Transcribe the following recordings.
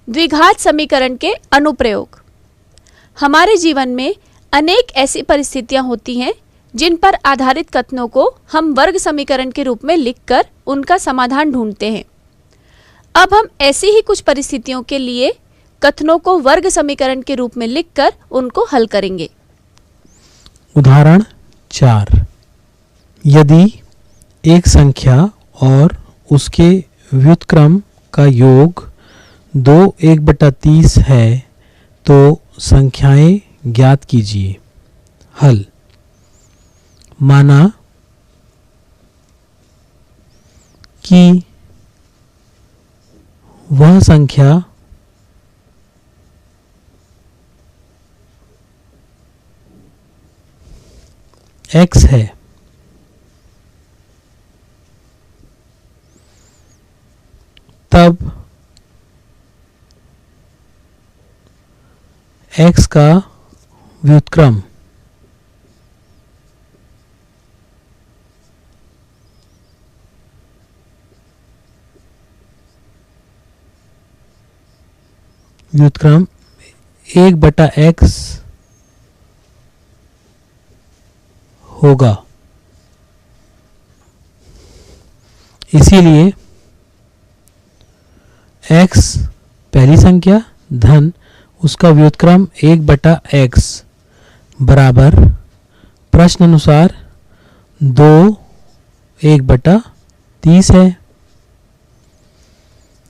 द्विघात समीकरण के अनुप्रयोग। हमारे जीवन में अनेक ऐसी परिस्थितियां होती हैं जिन पर आधारित कथनों को हम वर्ग समीकरण के रूप में लिखकर उनका समाधान ढूंढते हैं। अब हम ऐसी ही कुछ परिस्थितियों के लिए कथनों को वर्ग समीकरण के रूप में लिखकर उनको हल करेंगे। उदाहरण 4। यदि एक संख्या और उसके व्युत्क्रम का योग 2 1/30 है तो संख्याएं ज्ञात कीजिए। हल। माना कि वह संख्या x है। तब x का व्युत्क्रम व्युत्क्रम 1/x होगा। इसीलिए x पहली संख्या धन उसका व्युत्क्रम 1/x बराबर प्रश्न अनुसार 2 1/30 है।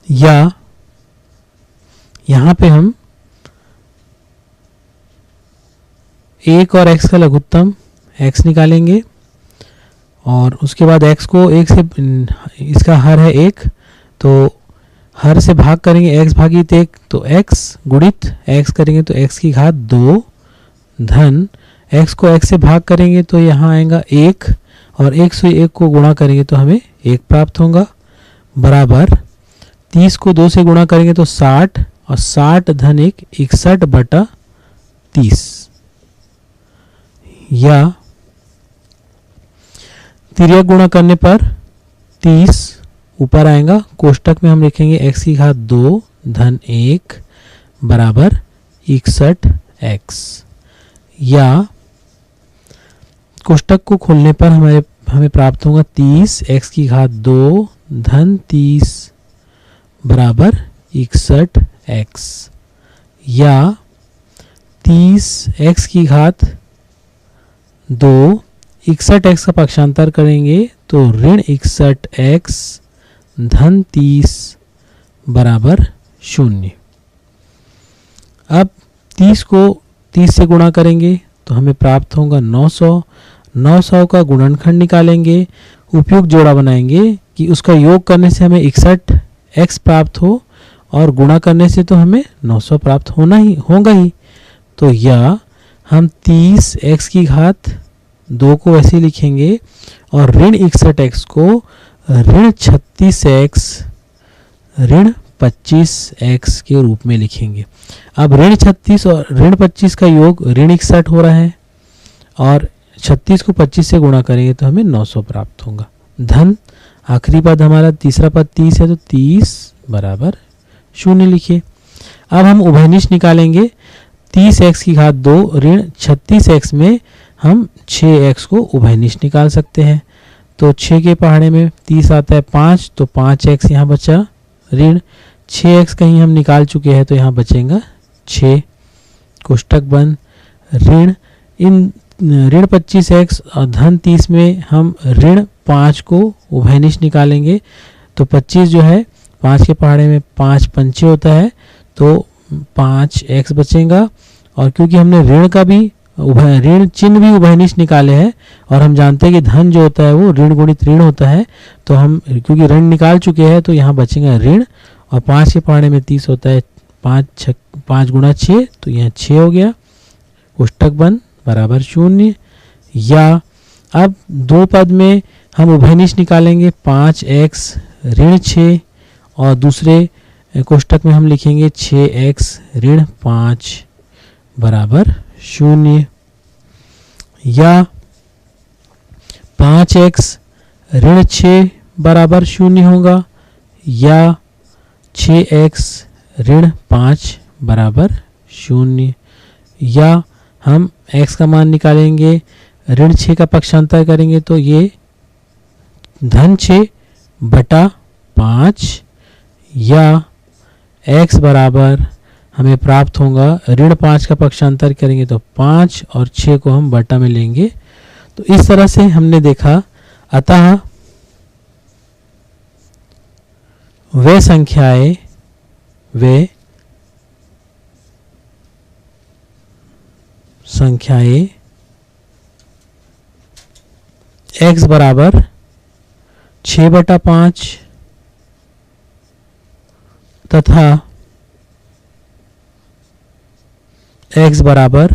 या यहाँ पे हम 1 और x का लघुत्तम x निकालेंगे और उसके बाद x को 1 से, इसका हर है 1 तो हर से भाग करेंगे x भागित 1 तो x गुणित x करेंगे तो x की घात 2 धन x को x से भाग करेंगे तो यहाँ आएगा 1 और 1 से 1 को गुणा करेंगे तो हमें 1 प्राप्त होगा बराबर 30 को 2 से गुणा करेंगे तो 60 और 60 धन 1 61/30। या तिर्यक गुणा करने पर 30 ऊपर आएगा, कोष्टक में हम लिखेंगे x की घात 2 धन 1 बराबर 61x। या कोष्टक को खोलने पर हमें प्राप्त होगा 30 x की घात 2 धन 30 बराबर 61x। या 30 x की घात 2 61x का पक्षांतर करेंगे तो ऋण 61x धन 30 बराबर 0। अब 30 को 30 से गुणा करेंगे तो हमें प्राप्त होगा 900। 900 का गुणनखंड निकालेंगे, उपयुक्त जोड़ा बनाएंगे कि उसका योग करने से हमें 61x प्राप्त हो और गुणा करने से तो हमें 900 प्राप्त होगा ही। तो या हम 30x की घात 2 को वैसे लिखेंगे और ऋण 61x को ऋण 36x ऋण 25x के रूप में लिखेंगे। अब ऋण 36 और ऋण 25 का योग ऋण 61 हो रहा है और 36 को 25 से गुणा करेंगे तो हमें 900 प्राप्त होगा। धन आखिरी पद हमारा तीसरा पद 30 है तो 30 बराबर 0 लिखिए। अब हम उभयनिष्ठ निकालेंगे। 30x की घात 2 ऋण 36x में हम 6x को उभयनिष्ठ निकाल सकते हैं। तो 6 के पहाड़े में 30 आता है 5 तो 5x यहाँ बचा ऋण 6x कहीं हम निकाल चुके हैं तो यहाँ बचेगा 6। कोष्टक बंद। ऋण ऋण 25x और धन 30 में हम ऋण 5 को उभयनिष्ठ निकालेंगे तो 25 जो है 5 के पहाड़े में 5 पंचे होता है तो 5x बचेगा। और क्योंकि हमने ऋण का भी ऋण चिन्ह भी उभयनिष्ठ निकाले हैं और हम जानते हैं कि धन जो होता है वो ऋण गुणित ऋण होता है तो हम क्योंकि ऋण निकाल चुके हैं तो यहाँ बचेगा ऋण और 5 के पहाड़े में 30 होता है 5 गुणा 6 तो यहाँ 6 हो गया। कोष्टक बंद बराबर 0। या अब 2 पद में हम उभयनिष्ठ निकालेंगे 5x ऋण 6 और दूसरे कोष्टक में हम लिखेंगे 6x ऋण 5 बराबर 0। या 5x ऋण 6 बराबर 0 होगा या 6x ऋण 5 बराबर 0, या हम x का मान निकालेंगे, ऋण 6 का पक्षांतर करेंगे तो ये धन 6 बटा 5, या x बराबर हमें प्राप्त होगा, ऋण 5 का पक्षांतर करेंगे तो 5 और 6 को हम बटा में लेंगे। तो इस तरह से हमने देखा। अतः वे संख्याएं x बराबर 6 बटा 5 तथा x बराबर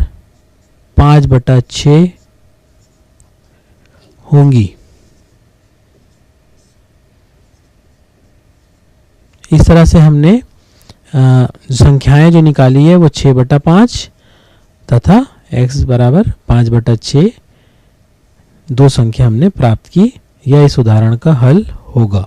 5 बटा 6 होंगी। इस तरह से हमने संख्याएं जो निकाली है वो 6 बटा 5 तथा x बराबर 5 बटा 6 दो संख्या हमने प्राप्त की। यह इस उदाहरण का हल होगा।